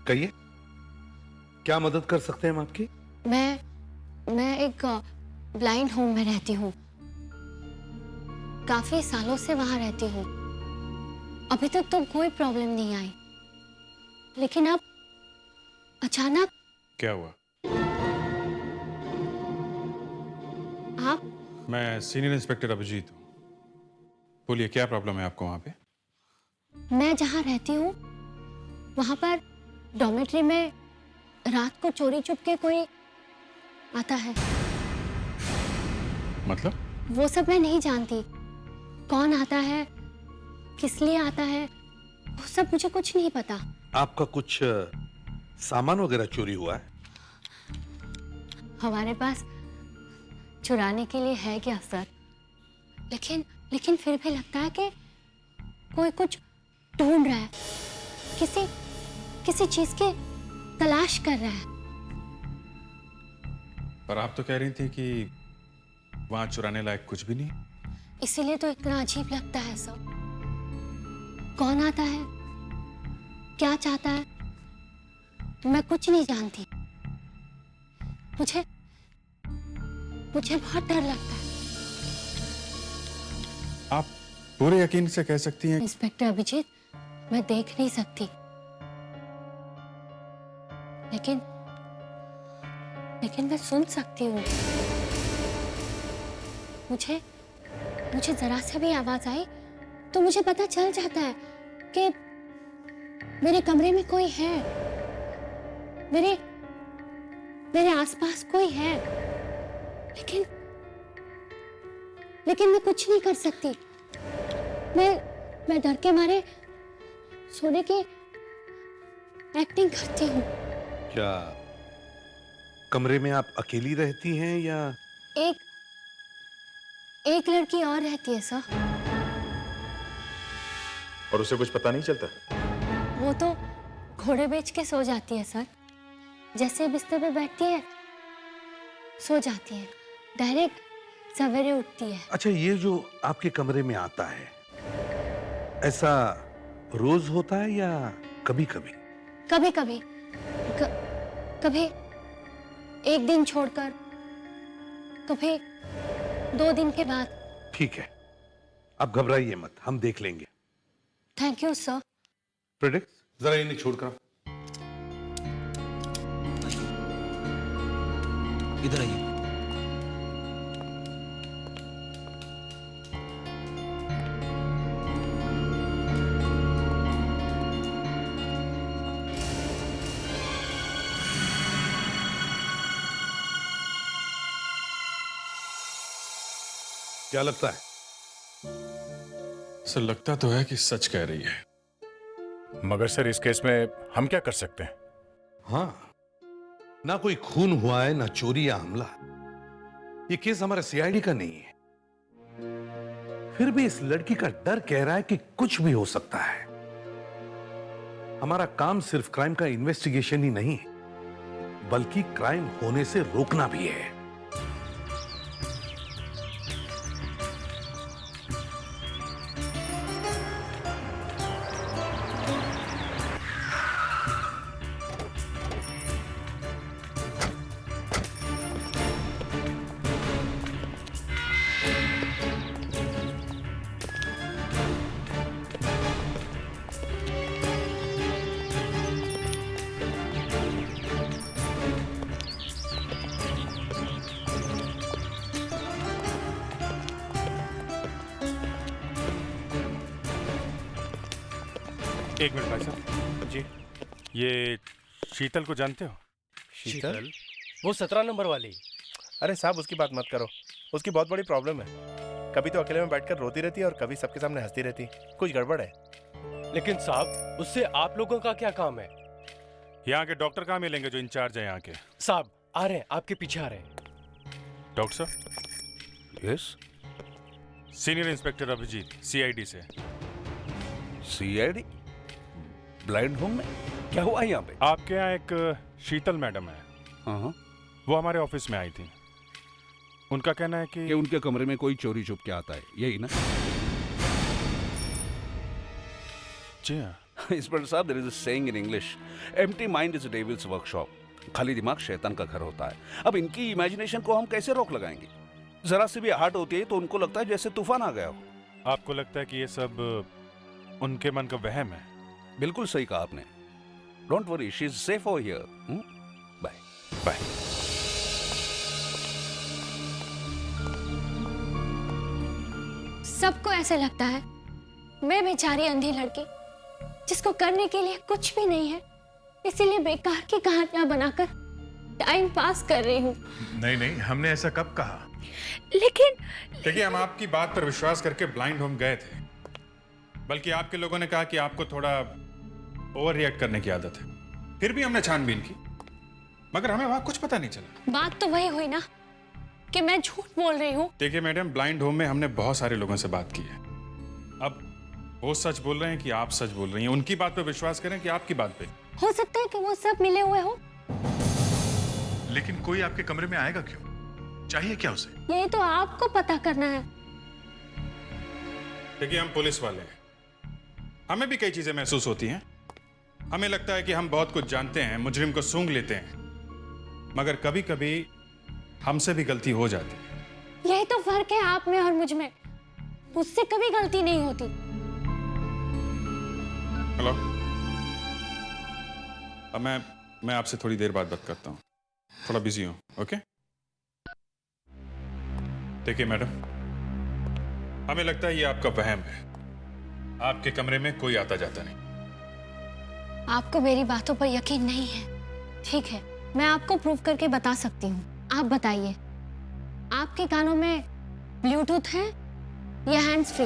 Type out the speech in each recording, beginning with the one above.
कहिए, क्या मदद कर सकते हैं हम आपकी? मैं एक ब्लाइंड होम में रहती हूँ। काफी सालों से वहां रहती हूँ। अभी तक तो कोई प्रॉब्लम नहीं आई, लेकिन अब अचानक। क्या हुआ? आप? मैं सीनियर इंस्पेक्टर अभिजीत हूँ। बोलिए, क्या प्रॉब्लम है आपको वहां पे? मैं जहाँ रहती हूँ वहां पर डॉर्मेट्री में रात को चोरी चुपके कोई आता है। मतलब? वो सब मैं नहीं जानती, कौन आता है, किस लिए आता है, वो सब मुझे कुछ नहीं पता। आपका कुछ सामान वगैरह चोरी हुआ है? हमारे पास चुराने के लिए है क्या सर? लेकिन फिर भी लगता है कि कोई कुछ ढूंढ रहा है, किसी चीज की तलाश कर रहा है। पर आप तो कह रही थी कि वहां चुराने लायक कुछ भी नहीं। इसीलिए तो इतना अजीब लगता है सर। कौन आता है, क्या चाहता है, मैं कुछ नहीं जानती। मुझे बहुत डर लगता है। आप पूरे यकीन से कह सकती हैं? इंस्पेक्टर अभिजीत, मैं देख नहीं सकती, लेकिन मैं सुन सकती हूँ। मुझे जरा से भी आवाज आई तो मुझे पता चल जाता है कि मेरे कमरे में कोई है, मेरे आसपास कोई है। लेकिन मैं कुछ नहीं कर सकती। मैं डर के मारे सोने की एक्टिंग करती हूँ। क्या कमरे में आप अकेली रहती हैं या? एक लड़की और रहती है सर। और उसे कुछ पता नहीं चलता? वो तो घोड़े बेच के सो जाती है सर। जैसे बिस्तर पे बैठती है सो जाती है, डायरेक्ट सवेरे उठती है। अच्छा, ये जो आपके कमरे में आता है, ऐसा रोज होता है या कभी कभी? कभी कभी कभी एक दिन छोड़कर, कभी 2 दिन के बाद। ठीक है, आप घबराइए मत, हम देख लेंगे। Thank you sir. प्रेडिक्ट, जरा इन्हें छोड़कर इधर आइए। क्या लगता है? सर, लगता तो है कि सच कह रही है। मगर सर, इस केस में हम क्या कर सकते हैं? हाँ, ना कोई खून हुआ है, ना चोरी या हमला। ये केस हमारे सीआईडी का नहीं है। फिर भी इस लड़की का डर कह रहा है कि कुछ भी हो सकता है। हमारा काम सिर्फ क्राइम का इन्वेस्टिगेशन ही नहीं, बल्कि क्राइम होने से रोकना भी है। एक मिनट भाई साहब जी, ये शीतल को जानते हो? शीतल? वो 17 नंबर वाली? अरे साहब, उसकी बात मत करो। उसकी बहुत बड़ी प्रॉब्लम है। कभी तो अकेले में बैठकर रोती रहती है और कभी सबके सामने हंसती रहती है। कुछ गड़बड़ है। लेकिन साहब, उससे आप लोगों का क्या काम है? यहाँ के डॉक्टर कहाँ मिलेंगे जो इंचार्ज है यहाँ के? साहब आ रहे हैं, आपके पीछे आ रहे हैं। डॉक्टर साहब? Yes, senior inspector Abhijeet, CID से। सीआईडी? ब्लाइंड होम में क्या हुआ यहाँ पे? आपके यहाँ एक शीतल मैडम है। हाँ, वो हमारे ऑफिस में आई थी। उनका कहना है कि उनके कमरे में कोई चोरी छुप के आता है, यही ना? जी हाँ। इंस्पेक्टर साहब, there is a saying in English, empty mind is devil's workshop. खाली दिमाग शैतान का घर होता है। अब इनकी इमेजिनेशन को हम कैसे रोक लगाएंगे? जरा सी भी आहट होती है तो उनको लगता है जैसे तूफान आ गया हो। आपको लगता है कि ये सब उनके मन का वहम है? बिल्कुल सही कहा आपने। Don't worry, she is safe over here. Bye bye. सबको ऐसे लगता है मैं बेचारी अंधी लड़की जिसको करने के लिए कुछ भी नहीं है, इसीलिए बेकार की कहानियां बनाकर टाइम पास कर रही हूँ। नहीं नहीं, हमने ऐसा कब कहा? लेकिन देखिए, हम आपकी बात पर विश्वास करके ब्लाइंड होम गए थे, बल्कि आपके लोगों ने कहा कि आपको थोड़ा ओवर रिएक्ट करने की आदत है। फिर भी हमने छानबीन की, मगर हमें वहां कुछ पता नहीं चला। बात तो वही हुई ना कि मैं झूठ बोल रही हूँ। देखिए मैडम, ब्लाइंड होम में हमने बहुत सारे लोगों से बात की है। अब वो सच बोल रहे हैं कि आप सच बोल रही हैं। उनकी बात पे विश्वास करें कि आपकी बात पे? हो सकता है कि वो सब मिले हुए हो। लेकिन कोई आपके कमरे में आएगा क्यों? चाहिए क्या उसे? यही तो आपको पता करना है। देखिए, हम पुलिस वाले हैं, हमें भी कई चीजें महसूस होती हैं। हमें लगता है कि हम बहुत कुछ जानते हैं, मुजरिम को सूंघ लेते हैं, मगर कभी कभी हमसे भी गलती हो जाती है। यही तो फर्क है आप में और मुझ में। मुझसे कभी गलती नहीं होती। हेलो, अब मैं आपसे थोड़ी देर बाद बात करता हूँ, थोड़ा बिजी हूँ। ओके? देखिए मैडम, हमें लगता है ये आपका वहम है। आपके कमरे में कोई आता जाता नहीं। आपको मेरी बातों पर यकीन नहीं है, ठीक है, मैं आपको प्रूव करके बता सकती हूँ। आप बताइए, आपके कानों में ब्लूटूथ है या हैंड्स फ्री?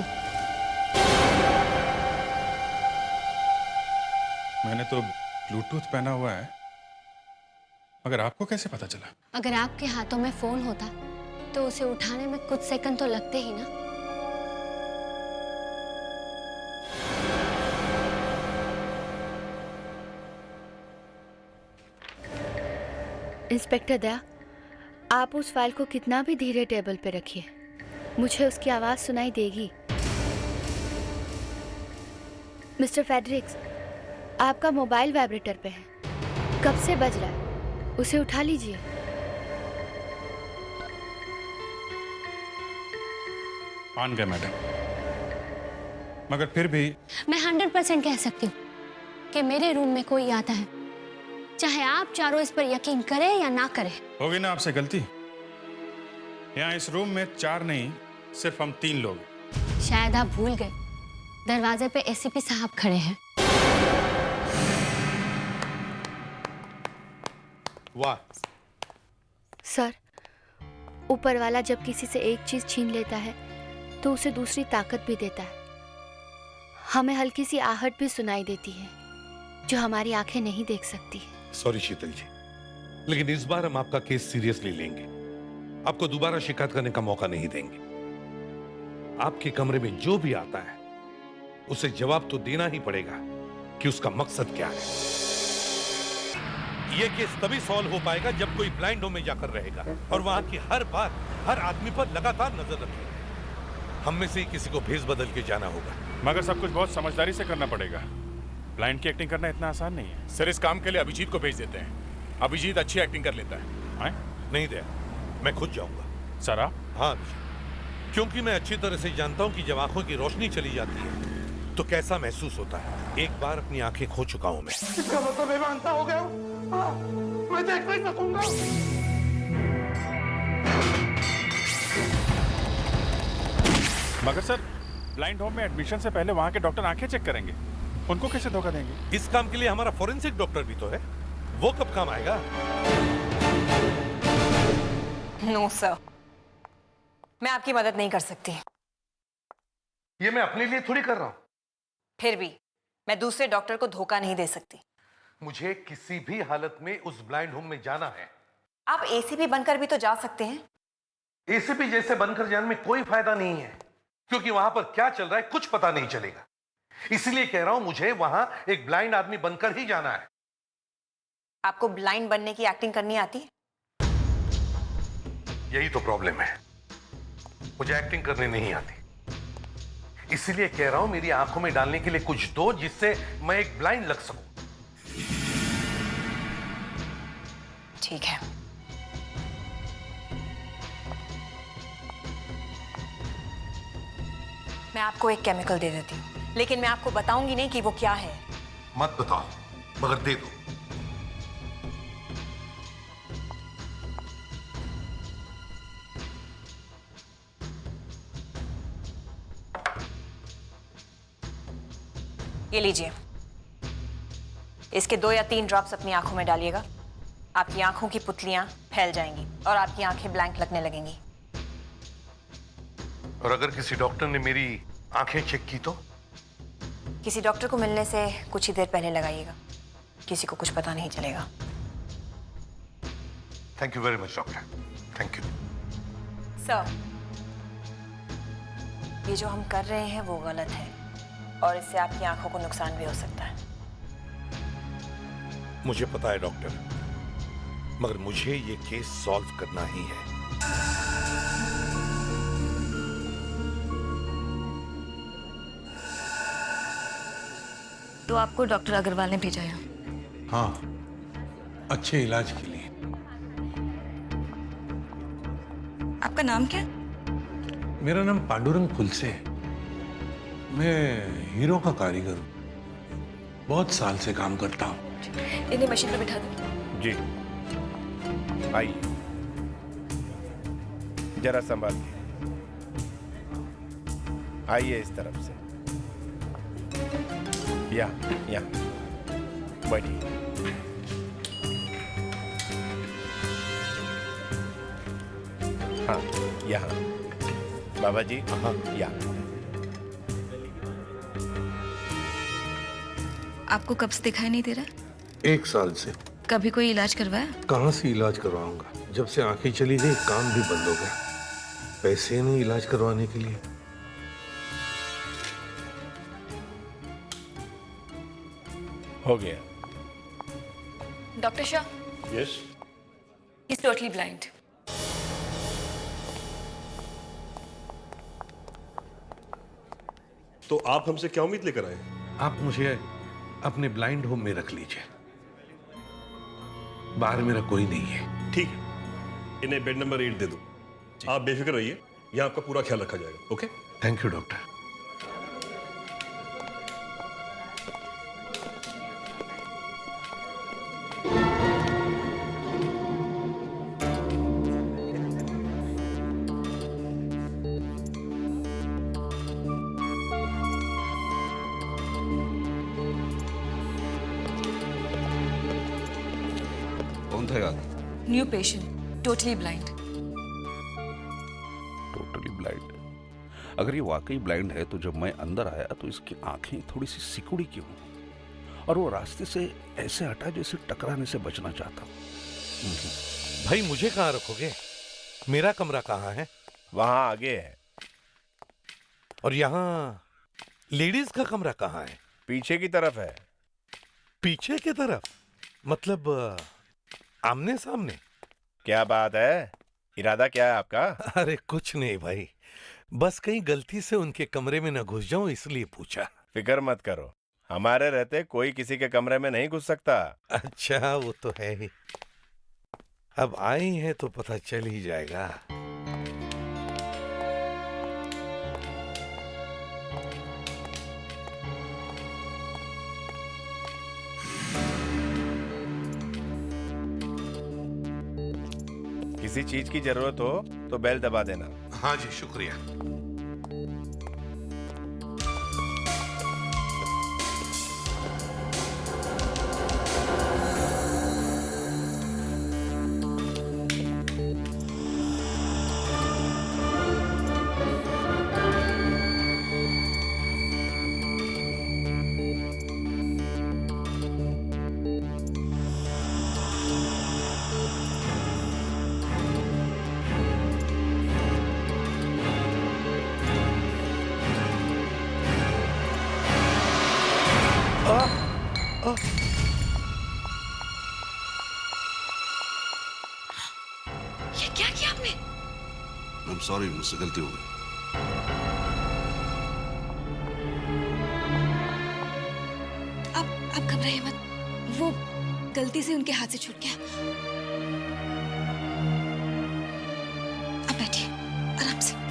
मैंने तो ब्लूटूथ पहना हुआ है, मगर आपको कैसे पता चला? अगर आपके हाथों में फोन होता तो उसे उठाने में कुछ सेकंड तो लगते ही ना। इंस्पेक्टर दया, आप उस फाइल को कितना भी धीरे टेबल पे रखिए, मुझे उसकी आवाज सुनाई देगी। मिस्टर फेडरिक्स, आपका मोबाइल वाइब्रेटर पे है, कब से बज रहा है, उसे उठा लीजिए। मान गए मैडम, मगर फिर भी मैं 100% कह सकती हूँ कि मेरे रूम में कोई आता है, चाहे आप चारों इस पर यकीन करें या ना करें। होगी ना आपसे गलती। यहाँ इस रूम में 4 नहीं, सिर्फ हम 3 लोग हैं। शायद आप भूल गए, दरवाजे पे एसीपी साहब खड़े हैं। वाह। सर, ऊपर वाला जब किसी से एक चीज छीन लेता है तो उसे दूसरी ताकत भी देता है। हमें हल्की सी आहट भी सुनाई देती है जो हमारी आंखें नहीं देख सकती। सॉरी शीतल जी, लेकिन इस बार हम आपका केस सीरियसली लेंगे। आपको दोबारा शिकायत करने का मौका नहीं देंगे। आपके कमरे में जो भी आता है उसे जवाब तो देना ही पड़ेगा कि उसका मकसद क्या है। यह केस तभी सॉल्व हो पाएगा जब कोई ब्लाइंड होम में जाकर रहेगा और वहां की हर बात, हर आदमी पर लगातार नजर रखेगा। हम में से ही किसी को भेस बदल के जाना होगा। मगर सब कुछ बहुत समझदारी से करना पड़ेगा। ब्लाइंड की एक्टिंग करना इतना आसान नहीं है। सर, इस काम के लिए अभिजीत को भेज देते हैं। अभिजीत अच्छी एक्टिंग कर लेता है। आए? नहीं दया, मैं खुद जाऊंगा। सर आप? हाँ अभिजीत, क्योंकि मैं अच्छी तरह से जानता हूं कि जब आंखों की रोशनी चली जाती है तो कैसा महसूस होता है। एक बार अपनी आंखें खो चुका हूं मैं। इसका मतलब मैं मानता हो गया हूं। मैं देख नहीं सकूंगा। मगर सर, ब्लाइंड होम में एडमिशन से पहले वहां के डॉक्टर आंखें चेक करेंगे, उनको कैसे धोखा देंगे? इस काम के लिए हमारा फोरेंसिक डॉक्टर भी तो है, वो कब काम आएगा? नो सर, मैं आपकी मदद नहीं कर सकती। ये मैं अपने लिए थोड़ी कर रहा हूं। फिर भी मैं दूसरे डॉक्टर को धोखा नहीं दे सकती। मुझे किसी भी हालत में उस ब्लाइंड होम में जाना है। आप एसीपी बनकर भी तो जा सकते हैं। एसीपी जैसे बनकर जाने में कोई फायदा नहीं है, क्योंकि वहां पर क्या चल रहा है कुछ पता नहीं चलेगा। इसलिए कह रहा हूं, मुझे वहां एक ब्लाइंड आदमी बनकर ही जाना है। आपको ब्लाइंड बनने की एक्टिंग करनी आती है? यही तो प्रॉब्लम है, मुझे एक्टिंग करने नहीं आती। इसलिए कह रहा हूं मेरी आंखों में डालने के लिए कुछ दो जिससे मैं एक ब्लाइंड लग सकूं। ठीक है, मैं आपको एक केमिकल दे देती हूँ, लेकिन मैं आपको बताऊंगी नहीं कि वो क्या है। मत बताओ, मगर दे दो। ये लीजिए, इसके 2 या 3 ड्रॉप्स अपनी आंखों में डालिएगा। आपकी आंखों की पुतलियां फैल जाएंगी और आपकी आंखें ब्लैंक लगने लगेंगी। और अगर किसी डॉक्टर ने मेरी आंखें चेक की तो? किसी डॉक्टर को मिलने से कुछ ही देर पहले लगाइएगा, किसी को कुछ पता नहीं चलेगा। Thank you very much doctor, thank you. Sir, ये जो हम कर रहे हैं वो गलत है और इससे आपकी आंखों को नुकसान भी हो सकता है। मुझे पता है डॉक्टर, मगर मुझे ये केस सॉल्व करना ही है। तो आपको डॉक्टर अग्रवाल ने भेजा है? हाँ, अच्छे इलाज के लिए। आपका नाम क्या? मेरा नाम पांडुरंग फुलसे है। मैं हीरो का कारीगर हूँ, बहुत साल से काम करता हूँ। इन्हें मशीन पर बिठा दो। जी, आइए, जरा संभालिए। आइए इस तरफ से, या बैठिए। हाँ, यहाँ बाबा जी। हाँ, या। आपको कब से दिखाई नहीं दे रहा? 1 साल से। कभी कोई इलाज करवाया? कहाँ से इलाज करवाऊंगा, जब से आंखें चली गई काम भी बंद हो गया। पैसे नहीं इलाज करवाने के लिए। हो गया। Doctor Shah, yes. Is totally blind. तो आप हमसे क्या उम्मीद लेकर आए? आप मुझे अपने ब्लाइंड होम में रख लीजिए, बाहर मेरा कोई नहीं है। ठीक है, इन्हें बेड नंबर 8 दे दो। आप बेफिक्र रहिए, यहाँ आपका पूरा ख्याल रखा जाएगा। Okay, thank you doctor. कौन था यार? New patient, totally blind. Totally blind? अगर ये वाकई ब्लाइंड है तो जब मैं अंदर आया तो इसकी आंखें थोड़ी सी सिकुड़ी क्यों, और वो रास्ते से ऐसे हटा जैसे टकराने से बचना चाहता हूं। भाई मुझे कहाँ रखोगे? मेरा कमरा कहाँ है? वहां आगे है। और यहाँ लेडीज का कमरा कहाँ है? पीछे की तरफ है। पीछे की तरफ? मतलब आमने सामने? क्या बात है, इरादा क्या है आपका? अरे कुछ नहीं भाई, बस कहीं गलती से उनके कमरे में न घुस जाऊं इसलिए पूछा। फिक्र मत करो, हमारे रहते कोई किसी के कमरे में नहीं घुस सकता। अच्छा, वो तो है ही। अब आई हैं तो पता चल ही जाएगा। किसी चीज की जरूरत हो तो बेल दबा देना। हाँ जी, शुक्रिया। ये क्या किया आपने? I'm sorry, मुझसे गलती हो गई। गलती से उनके हाथ से छूट गया। अब बैठिए आराम से।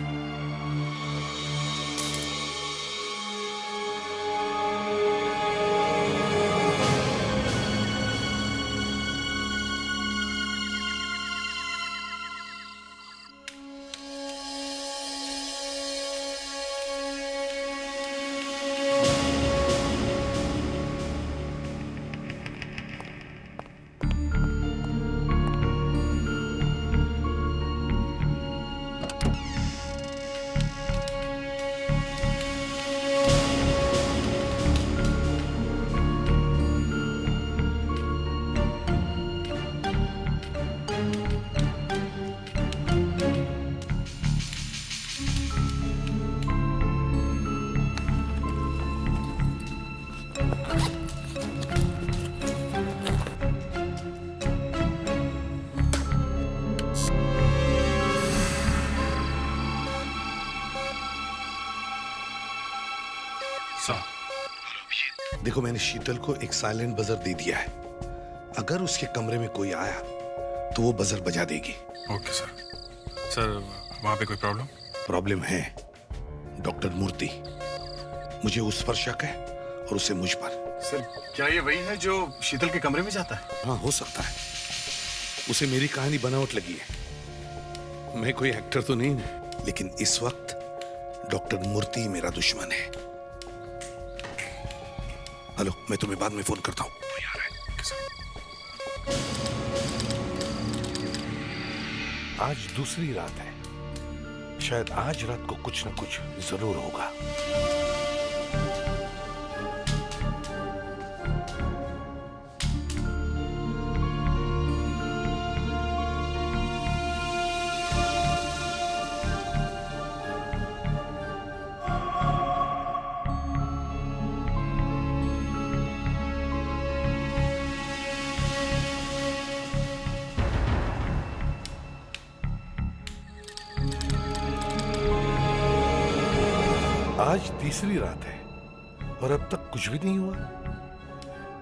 देखो, मैंने शीतल को एक साइलेंट बजर दे दिया है। अगर उसके कमरे में कोई आया तो वो बजर बजा देगी। Okay sir. सर वहां पे कोई प्रॉब्लम है डॉक्टर मूर्ति। मुझे उस पर शक है और उसे मुझ पर। सर क्या ये वही है जो शीतल के कमरे में जाता है? हाँ, हो सकता है। उसे मेरी कहानी बनावट लगी है। मैं कोई एक्टर तो नहीं हूं, लेकिन इस वक्त डॉक्टर मूर्ति मेरा दुश्मन है। हेलो, मैं तुम्हें बाद में फोन करता हूं। कोई आ रहा है। आज दूसरी रात है। शायद आज रात को कुछ न कुछ जरूर होगा। आज तीसरी रात है और अब तक कुछ भी नहीं हुआ।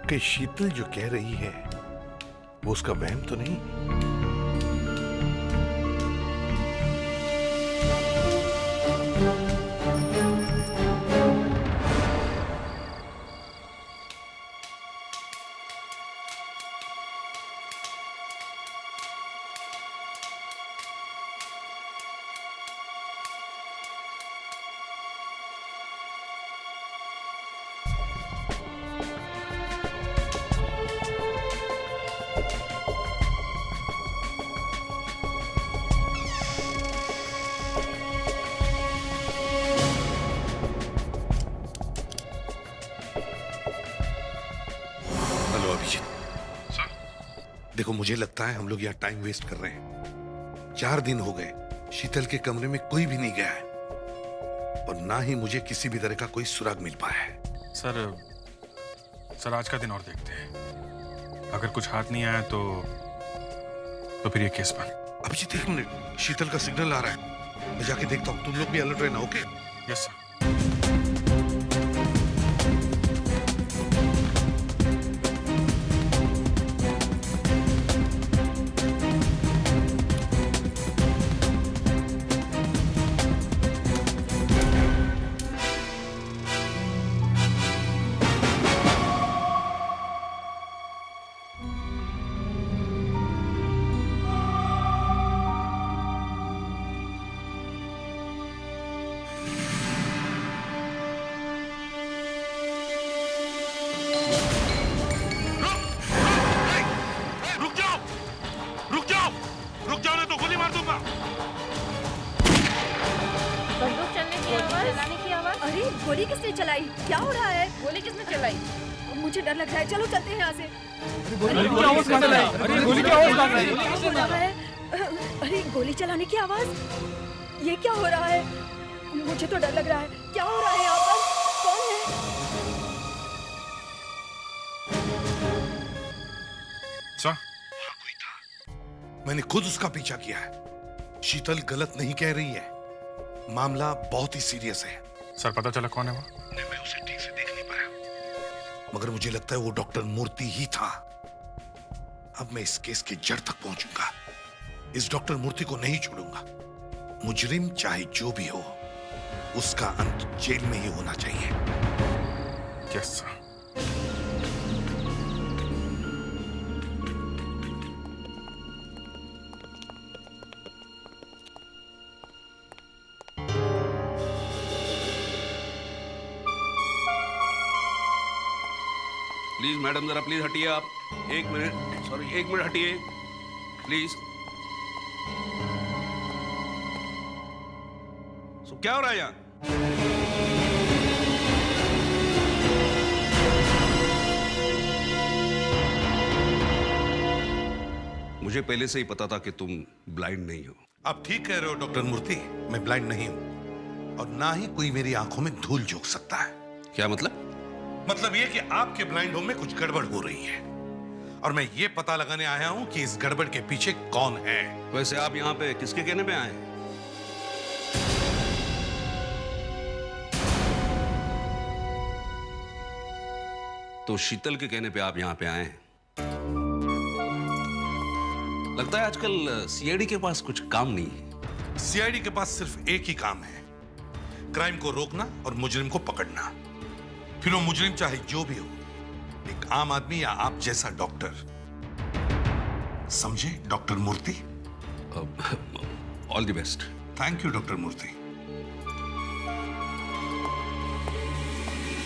कि शीतल जो कह रही है वो उसका वहम तो नहीं? देखो, मुझे लगता है हम लोग यहाँ टाइम वेस्ट कर रहे हैं। 4 दिन हो गए शीतल के कमरे में कोई भी नहीं गया है और ना ही मुझे किसी भी तरह का कोई सुराग मिल पाया है। सर आज का दिन और देखते हैं। अगर कुछ हाथ नहीं आया तो फिर ये केस बंद। अभिजीत, 1 मिनट, शीतल का सिग्नल आ रहा है। मैं जाके देखता हूँ। तुम लोग भी अलर्ट रहना। ओके? Yes sir. अरे गोली किसने चलाई? क्या हो रहा है? गोली किसने चलाई? मुझे डर लग रहा है। चलो चलते हैं यहाँ से। अरे गोली चलाने की आवाज। ये क्या हो रहा है? मुझे तो डर लग रहा है। क्या हो रहा है यहाँ पर? कौन है? सर, कोई था। मैंने खुद उसका पीछा किया है। शीतल गलत नहीं कह रही है। मामला बहुत ही सीरियस है। सर पता चला कौन है वो? मैं उसे ठीक से देख नहीं पाया, मगर मुझे लगता है वो डॉक्टर मूर्ति ही था। अब मैं इस केस की जड़ तक पहुंचूंगा। इस डॉक्टर मूर्ति को नहीं छोड़ूंगा। मुजरिम चाहे जो भी हो, उसका अंत जेल में ही होना चाहिए। Yes sir. प्लीज मैडम, जरा प्लीज हटिए आप। एक मिनट, सॉरी, एक मिनट हटिए प्लीज। क्या हो रहा है यहाँ? मुझे पहले से ही पता था कि तुम ब्लाइंड नहीं हो। आप ठीक कह रहे हो डॉक्टर मूर्ति, मैं ब्लाइंड नहीं हूं और ना ही कोई मेरी आंखों में धूल झोंक सकता है। क्या मतलब? मतलब ये कि आपके ब्लाइंड होम में कुछ गड़बड़ हो रही है और मैं ये पता लगाने आया हूं कि इस गड़बड़ के पीछे कौन है। वैसे आप यहाँ पे किसके कहने पे आए हैं? तो शीतल के कहने पे आप यहाँ पे आए हैं। लगता है आजकल सीआईडी के पास कुछ काम नहीं है। सीआईडी के पास सिर्फ एक ही काम है, क्राइम को रोकना और मुजरिम को पकड़ना। फिर वो मुजरिम चाहे जो भी हो, एक आम आदमी या आप जैसा डॉक्टर। समझे doctor Murthy? All the best. Thank you doctor Murthy.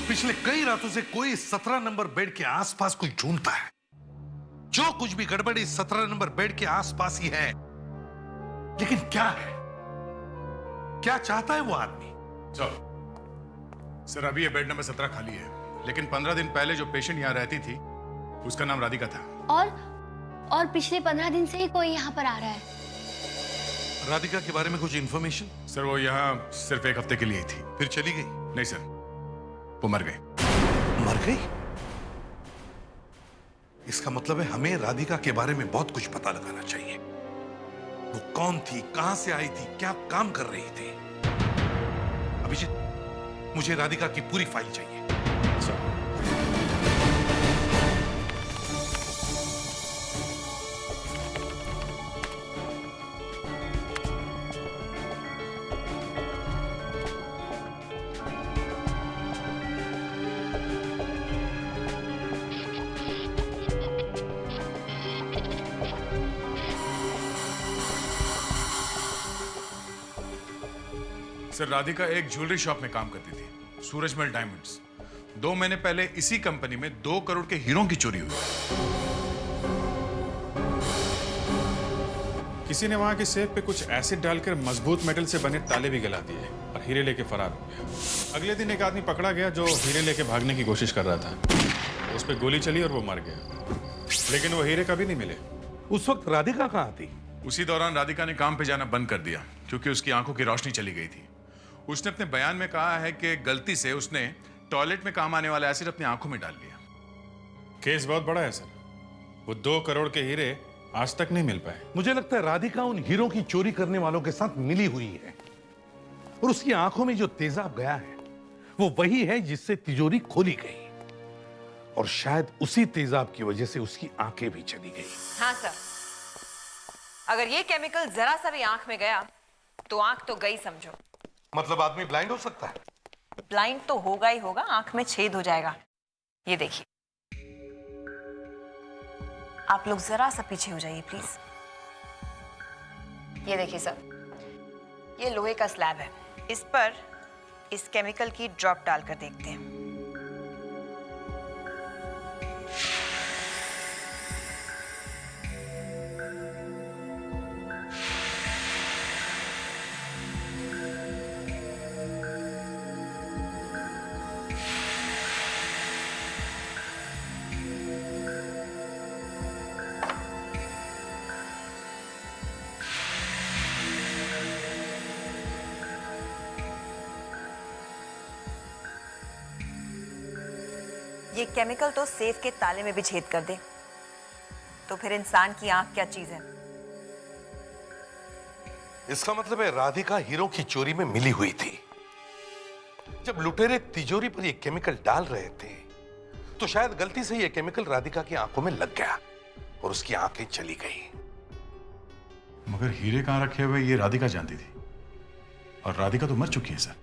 पिछले कई रातों से कोई 17 नंबर बेड के आसपास कुछ ढूंढता है। जो कुछ भी गड़बड़ इस 17 नंबर बेड के आसपास ही है, लेकिन क्या है? क्या चाहता है वो आदमी? सर अभी ये बेड नंबर 17 खाली है, लेकिन 15 दिन पहले जो पेशेंट यहाँ रहती थी उसका नाम राधिका था। और पिछले 15 दिन से ही कोई यहाँ पर आ रहा है। राधिका के बारे में कुछ इंफॉर्मेशन? सर वो यहाँ सिर्फ एक हफ्ते के लिए ही थी, फिर चली गई? नहीं सर, वो मर गई। मर गई? इसका मतलब है हमें राधिका के बारे में बहुत कुछ पता लगाना चाहिए। वो कौन थी, कहां से आई थी, क्या काम कर रही थी? अभिजीत, मुझे राधिका की पूरी फाइल चाहिए। सर राधिका एक ज्वेलरी शॉप में काम करती थी, सूरजमल डायमंड्स। 2 महीने पहले इसी कंपनी में 2 करोड़ के हीरों की चोरी हुई। किसी ने वहां के सेफ पे कुछ एसिड डालकर मजबूत मेटल से बने ताले भी गला दिए और हीरे लेके फरार हो गया। अगले दिन एक आदमी पकड़ा गया जो हीरे लेके भागने की कोशिश कर रहा था। उस पर गोली चली और वो मर गया, लेकिन वो हीरे कभी नहीं मिले। उस वक्त राधिका कहां थी? उसी दौरान राधिका ने काम पे जाना बंद कर दिया क्योंकि उसकी आंखों की रोशनी चली गई थी। उसने अपने बयान में कहा है कि गलती से उसने टॉयलेट में काम आने वाला एसिड अपनी आंखों में डाल लिया। केस बहुत बड़ा है सर। वो 2 करोड़ के हीरे आज तक नहीं मिल पाए। मुझे लगता है राधिका उन हीरों की चोरी करने वालों के साथ मिली हुई है और उसकी आंखों में जो तेजाब गया है वो वही है जिससे तिजोरी खोली गई और शायद उसी तेजाब की वजह से उसकी आंखें भी चली गई। हाँ सर, अगर ये केमिकल जरा सा भी आंख में गया तो आंख तो गई समझो। मतलब आदमी ब्लाइंड हो सकता है? ब्लाइंड तो होगा ही होगा, आंख में छेद हो जाएगा। ये देखिए, आप लोग जरा सा पीछे हो जाइए प्लीज। ये देखिए सर, ये लोहे का स्लैब है, इस पर इस केमिकल की ड्रॉप डालकर देखते हैं। ये केमिकल तो सेफ के ताले में भी छेद कर दे, तो फिर इंसान की आंख क्या चीज है? इसका मतलब है राधिका हीरो की चोरी में मिली हुई थी। जब लुटेरे तिजोरी पर ये केमिकल डाल रहे थे तो शायद गलती से ये केमिकल राधिका की आंखों में लग गया और उसकी आंखें चली गई। मगर हीरे कहां रखे हुए ये राधिका जानती थी, और राधिका तो मर चुकी है सर।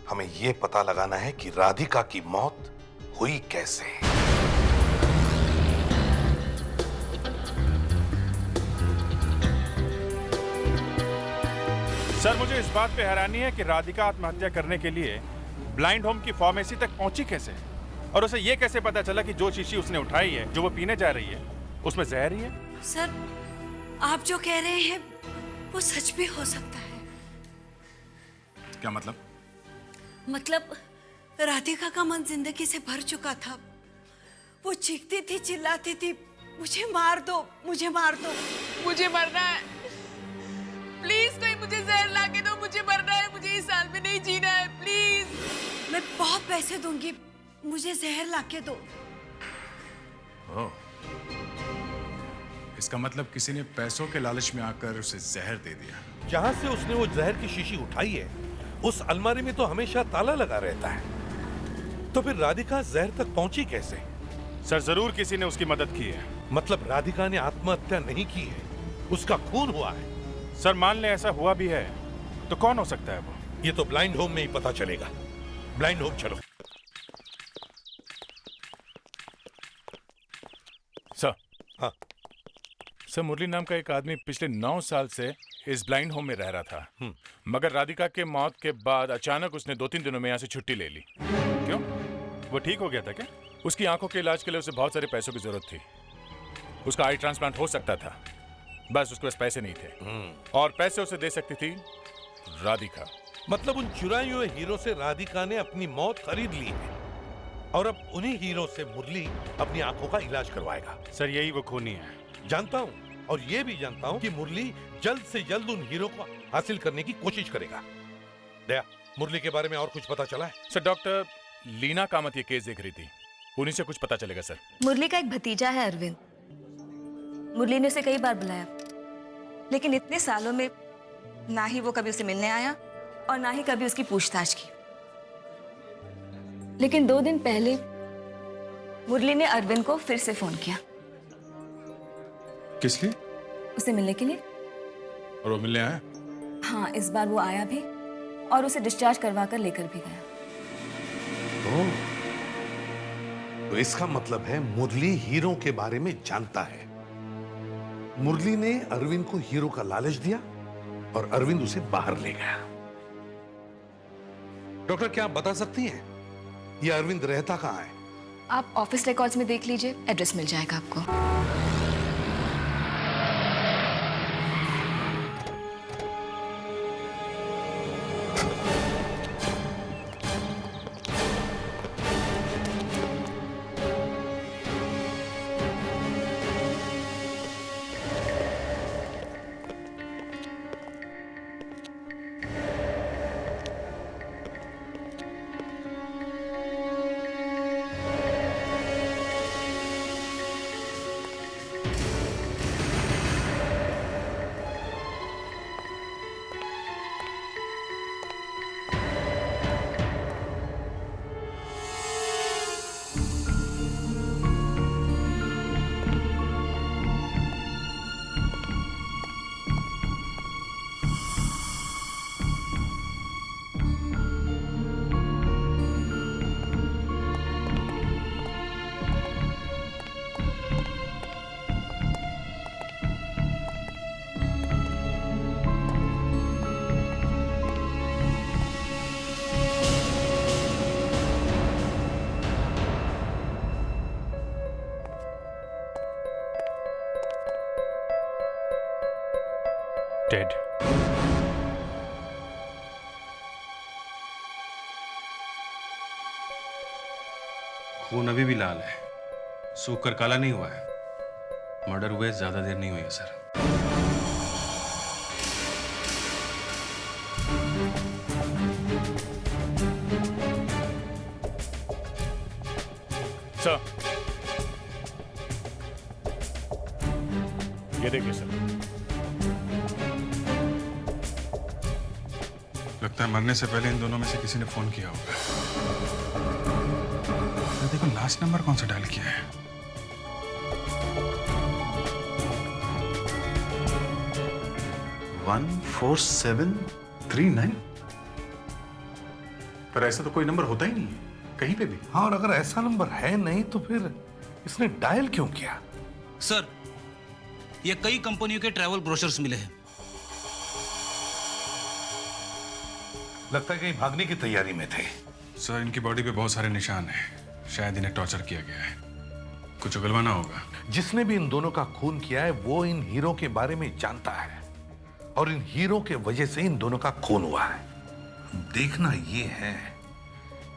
हमें यह पता लगाना है कि राधिका की मौत हुई कैसे। सर, मुझे इस बात पे हैरानी है कि राधिका आत्महत्या करने के लिए ब्लाइंड होम की फार्मेसी तक पहुंची कैसे, और उसे ये कैसे पता चला कि जो शीशी उसने उठाई है, जो वो पीने जा रही है, उसमें जहर ही है। सर, आप जो कह रहे हैं वो सच भी हो सकता है। क्या मतलब? मतलब राधिका का मन जिंदगी से भर चुका था। वो चीखती थी, चिल्लाती थी, मुझे मार दो, मुझे मार दो, मुझे मरना है, प्लीज कोई मुझे जहर ला के दो, मुझे मरना है, मुझे इस साल में नहीं जीना है, प्लीज। मैं बहुत पैसे दूंगी, मुझे जहर ला के दो। ओह, इसका मतलब किसी ने पैसों के लालच में आकर उसे जहर दे दिया। जहां से उसने वो जहर की शीशी उठाई है, उस अलमारी में तो हमेशा ताला लगा रहता है। तो फिर राधिका जहर तक पहुंची कैसे? सर, जरूर किसी ने उसकी मदद की है। मतलब राधिका ने आत्महत्या नहीं की है, उसका खून हुआ है। सर, मान ले ऐसा हुआ भी है तो कौन हो सकता है वो? ये तो ब्लाइंड होम में ही पता चलेगा। ब्लाइंड होम चलो। सर। हाँ सर, मुरली नाम का एक आदमी पिछले 9 साल से इस ब्लाइंड होम में रह रहा था, मगर राधिका के मौत के बाद अचानक उसने 2-3 दिनों में यहाँ से छुट्टी ले ली। क्यों? वो ठीक हो गया था क्या? उसकी आंखों के इलाज के लिए उसे बहुत सारे पैसों की जरूरत थी। उसका आई ट्रांसप्लांट हो सकता था, बस उसके पास पैसे नहीं थे, और पैसे उसे दे सकती थी राधिका। मतलब उन चुराए हुए हीरो से राधिका ने अपनी मौत खरीद ली है, और अब उन्हीं हीरो से मुरली अपनी आंखों का इलाज करवाएगा। सर, यही वो खूनी है। जानता हूँ, और ये भी जानता हूँ कि मुरली जल्द से जल्द उन हीरो को हासिल करने की कोशिश करेगा। दया, मुरली के बारे में और कुछ पता चला है? सर, डॉक्टर लीना कामत ये केस देख रही थी, उन्हीं से कुछ पता चलेगा सर। मुरली का एक भतीजा है अरविंद। मुरली ने उसे कई बार बुलाया, लेकिन इतने सालों में ना ही वो कभी उसे मिलने आया और ना ही कभी उसकी पूछताछ की। लेकिन 2 दिन पहले मुरली ने अरविंद को फिर से फोन किया। किस लिए? उसे मिलने के लिए। और वो मिलने आया? हाँ, इस बार वो आया भी और उसे डिस्चार्ज करवा कर लेकर भी गया। तो इसका मतलब है मुरली हीरो के बारे में जानता है। मुरली ने अरविंद को हीरो का लालच दिया और अरविंद उसे बाहर ले गया। डॉक्टर, क्या आप बता सकती हैं ये अरविंद रहता कहां है? आप ऑफिस रिकॉर्ड्स में देख लीजिए, एड्रेस मिल जाएगा आपको। डेड। खून अभी भी लाल है, सूख कर काला नहीं हुआ है। मर्डर हुए ज्यादा देर नहीं हुई है सर। सर, ये देखिए सर। लगता है मरने से पहले इन दोनों में से किसी ने फोन किया होगा। देखो लास्ट नंबर कौन सा डायल किया है। 14739। पर ऐसा तो कोई नंबर होता ही नहीं है कहीं पे भी। हाँ, और अगर ऐसा नंबर है नहीं तो फिर इसने डायल क्यों किया? सर, ये कई कंपनियों के ट्रैवल ब्रोशर्स मिले हैं। लगता है कहीं भागने की तैयारी में थे। सर, इनकी बॉडी पे बहुत सारे निशान हैं। शायद इन्हें टॉर्चर किया गया है। कुछ उगलवाना होगा। जिसने भी इन दोनों का खून किया है वो इन हीरो के बारे में जानता है और इन हीरो के वजह से इन दोनों का खून हुआ है। देखना ये है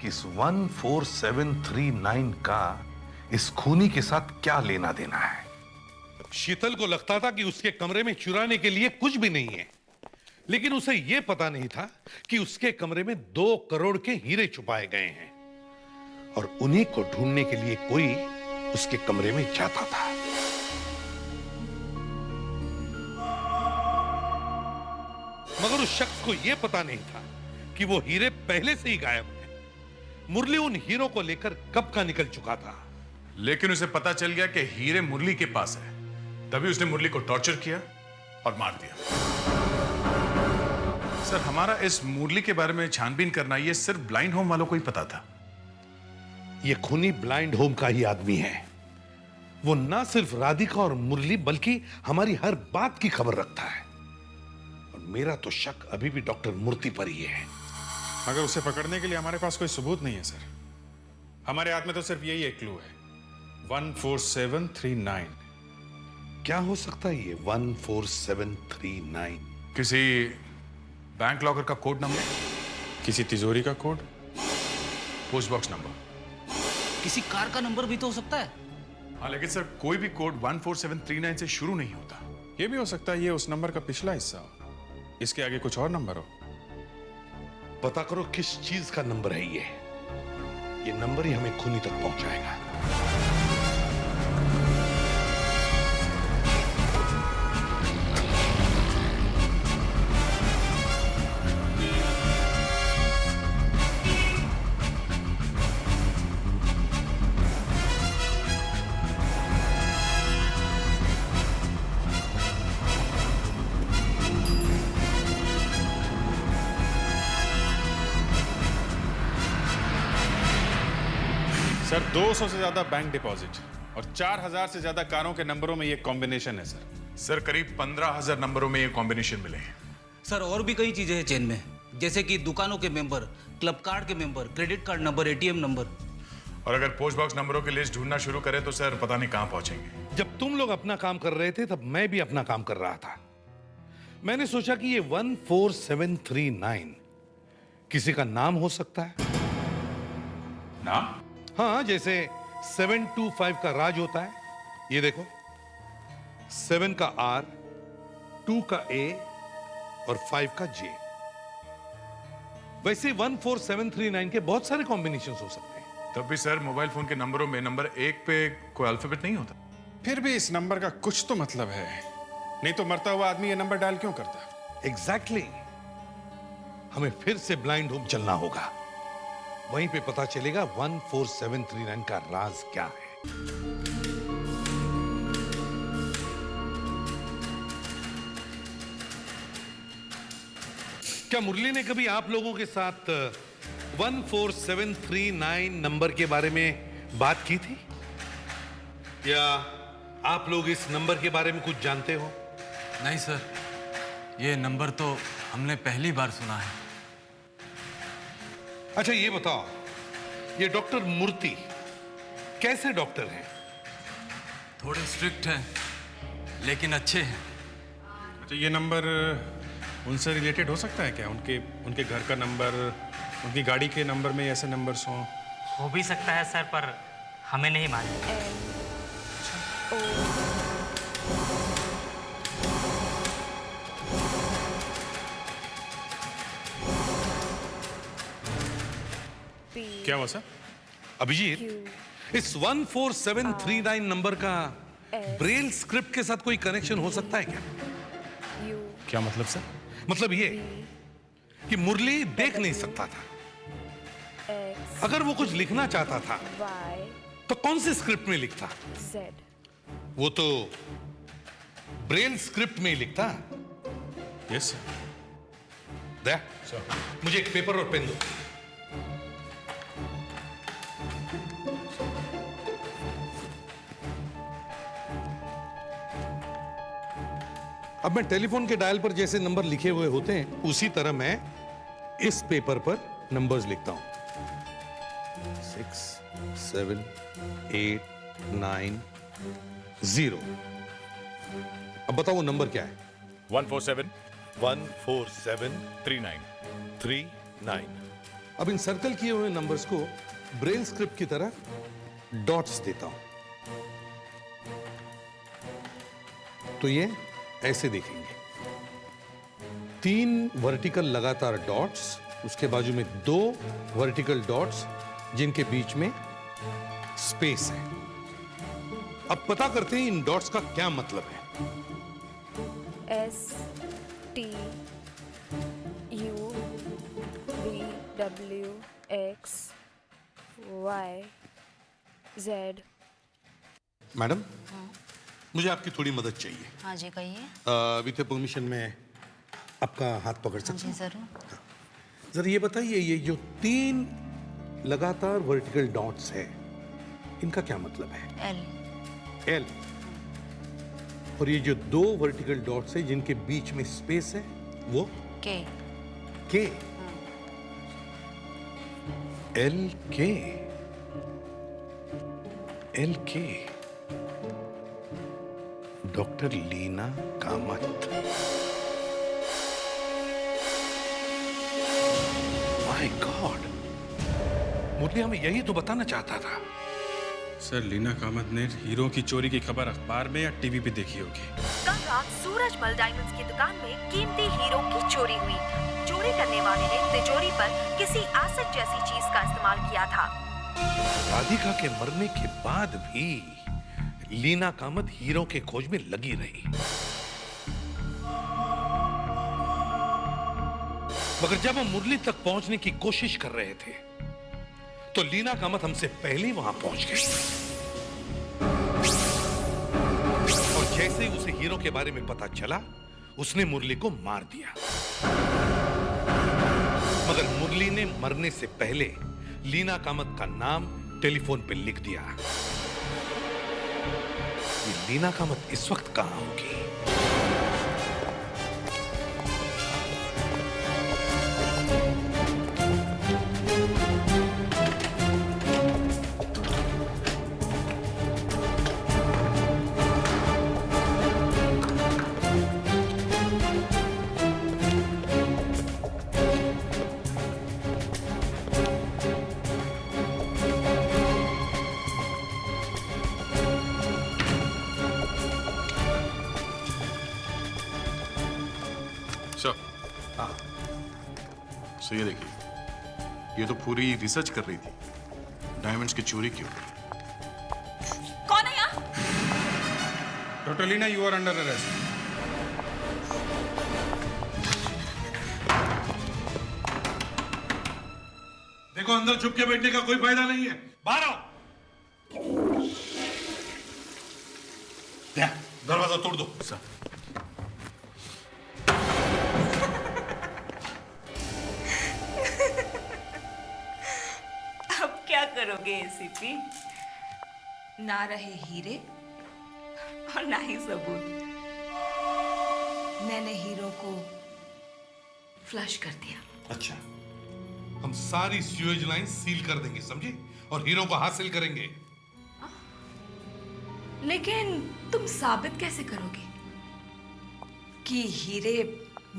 कि इस 14739 का इस खूनी के साथ क्या लेना देना है। शीतल को लगता था कि उसके कमरे में चुराने के लिए कुछ भी नहीं है, लेकिन उसे यह पता नहीं था कि उसके कमरे में 2 करोड़ के हीरे छुपाए गए हैं और उन्हीं को ढूंढने के लिए कोई उसके कमरे में जाता था। मगर उस शख्स को यह पता नहीं था कि वो हीरे पहले से ही गायब हैं। मुरली उन हीरो को लेकर कब का निकल चुका था, लेकिन उसे पता चल गया कि हीरे मुरली के पास है। तभी उसने मुरली को टॉर्चर किया और मार दिया। सर, हमारा इस मुरली के बारे में छानबीन करना ये सिर्फ ब्लाइंड होम वालों को ही पता था। ये खूनी ब्लाइंड होम का ही आदमी है। वो ना सिर्फ राधिका और मुरली बल्कि हमारी हर बात की खबर रखता है और मेरा तो शक अभी भी डॉक्टर मूर्ति पर ही है। मगर उसे पकड़ने के लिए हमारे पास कोई सबूत नहीं है सर। हमारे हाथ में तो सिर्फ यही एक क्लू है, 14739। क्या हो सकता है ये 14739? किसी बैंक लॉकर का कोड नंबर, किसी तिजोरी का कोड, पोस्ट बॉक्स नंबर, किसी कार का नंबर भी तो हो सकता है। हाँ, लेकिन सर कोई भी कोड 14739 से शुरू नहीं होता। यह भी हो सकता है ये उस नंबर का पिछला हिस्सा हो, इसके आगे कुछ और नंबर हो। पता करो किस चीज का नंबर है ये नंबर ही हमें खूनी तक पहुंचाएगा। सर, 200 से ज्यादा बैंक डिपॉजिट और 4000 से ज्यादा कारों के नंबरों में ये कॉम्बिनेशन है सर। सर, करीब 15000 नंबरों में ये कॉम्बिनेशन मिले हैं। सर, और भी कई चीजें हैं चेन में, जैसे कि दुकानों के मेंबर, क्लब कार्ड के member, credit card number, ATM number. और अगर पोस्ट बॉक्स नंबरों की लिस्ट ढूंढना शुरू करें तो सर पता नहीं कहां पहुंचेंगे। जब तुम लोग अपना काम कर रहे थे तब मैं भी अपना काम कर रहा था। मैंने सोचा कि ये 14739 किसी का नाम हो सकता है। नाम? हाँ, जैसे 725 का राज होता है, ये देखो 7 का R, 2 का A और 5 का J। वैसे 14739 के बहुत सारे कॉम्बिनेशंस हो सकते हैं। तब भी सर मोबाइल फोन के नंबरों में नंबर 1 पे कोई अल्फाबेट नहीं होता। फिर भी इस नंबर का कुछ तो मतलब है, नहीं तो मरता हुआ आदमी ये नंबर डायल क्यों करता? एग्जैक्टली। हमें फिर से ब्लाइंड होम चलना होगा, वहीं पे पता चलेगा 14739 का राज क्या है। क्या मुरली ने कभी आप लोगों के साथ 14739 नंबर के बारे में बात की थी? या आप लोग इस नंबर के बारे में कुछ जानते हो? नहीं सर, ये नंबर तो हमने पहली बार सुना है। अच्छा ये बताओ, ये डॉक्टर मूर्ति कैसे डॉक्टर हैं? थोड़े स्ट्रिक्ट हैं, लेकिन अच्छे हैं। अच्छा, ये नंबर उनसे रिलेटेड हो सकता है क्या? उनके घर का नंबर, उनकी गाड़ी के नंबर में ऐसे नंबर्स हों? हो भी सकता है सर, पर हमें नहीं मालूम। क्या हुआ सर? अभिजीत, इस 14739 नंबर का ब्रेल स्क्रिप्ट के साथ कोई कनेक्शन हो सकता है क्या? क्या मतलब सर? मतलब ये कि मुरली देख नहीं सकता था। अगर वो कुछ लिखना चाहता था तो कौन सी स्क्रिप्ट में लिखता? वो तो ब्रेल स्क्रिप्ट में ही लिखता। Yes sir. दे, मुझे एक पेपर और पेन दो। अब मैं टेलीफोन के डायल पर जैसे नंबर लिखे हुए होते हैं उसी तरह मैं इस पेपर पर नंबर्स लिखता हूं। 6, 7, 8, 9, 0। अब बताओ वो नंबर क्या है? 147-147-3939। अब इन सर्कल किए हुए नंबर्स को ब्रेल स्क्रिप्ट की तरह डॉट्स देता हूं, तो ये ऐसे देखेंगे। 3 वर्टिकल लगातार डॉट्स, उसके बाजू में 2 वर्टिकल डॉट्स जिनके बीच में स्पेस है। अब पता करते हैं इन डॉट्स का क्या मतलब है। STUVWXYZ। मैडम, मुझे आपकी थोड़ी मदद चाहिए। हाँ जी, कहिए। विथ परमिशन में आपका हाथ पकड़ सकता जी हूं? जरूर। जरा ये बताइए, ये जो 3 लगातार वर्टिकल डॉट्स है इनका क्या मतलब है? एल। और ये जो 2 वर्टिकल डॉट्स है जिनके बीच में स्पेस है वो के। एल के। Doctor Leena Kamat. My god, Murali हमें यही तो बताना चाहता था। सर, लीना कामत ने हीरो की चोरी की खबर अखबार में या टीवी पे देखी होगी। कल रात सूरजमल डायमंड्स की दुकान में कीमती हीरो की चोरी हुई। चोरी करने वाले ने तिजोरी पर किसी एसिड जैसी चीज का इस्तेमाल किया था। राधिका के मरने के बाद भी लीना कामत हीरो के खोज में लगी रही, मगर जब हम मुरली तक पहुंचने की कोशिश कर रहे थे तो लीना कामत हमसे पहले वहां पहुंच गई और जैसे ही उसे हीरो के बारे में पता चला उसने मुरली को मार दिया। मगर मुरली ने मरने से पहले लीना कामत का नाम टेलीफोन पे लिख दिया। ये लीना कामत इस वक्त कहां होगी? सो ये देखिए, ये तो पूरी रिसर्च कर रही थी डायमंड्स की चोरी क्यों। कौन है यहाँ? Doctor Leena, you are under arrest. देखो, अंदर छुप के बैठने का कोई फायदा नहीं है, बाहर आओ। दरवाजा तोड़ दो। सर, क्या करोगे एसीपी? ना रहे हीरे और ना ही सबूत। मैंने हीरो को फ्लश कर दिया। अच्छा, हम सारी स्यूएज लाइन सील कर देंगे, समझे? और हीरो को हासिल करेंगे। लेकिन तुम साबित कैसे करोगे कि हीरे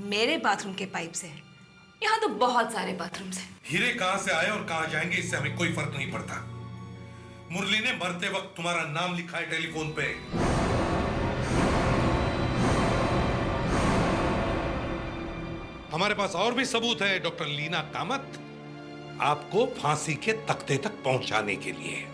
मेरे बाथरूम के पाइप से? यहाँ तो बहुत सारे बाथरूम्स हैं। हीरे कहां से आए और कहां जाएंगे इससे हमें कोई फर्क नहीं पड़ता। मुरली ने मरते वक्त तुम्हारा नाम लिखा है टेलीफोन पे। हमारे पास और भी सबूत है डॉक्टर लीना कामत, आपको फांसी के तख्ते तक पहुंचाने के लिए।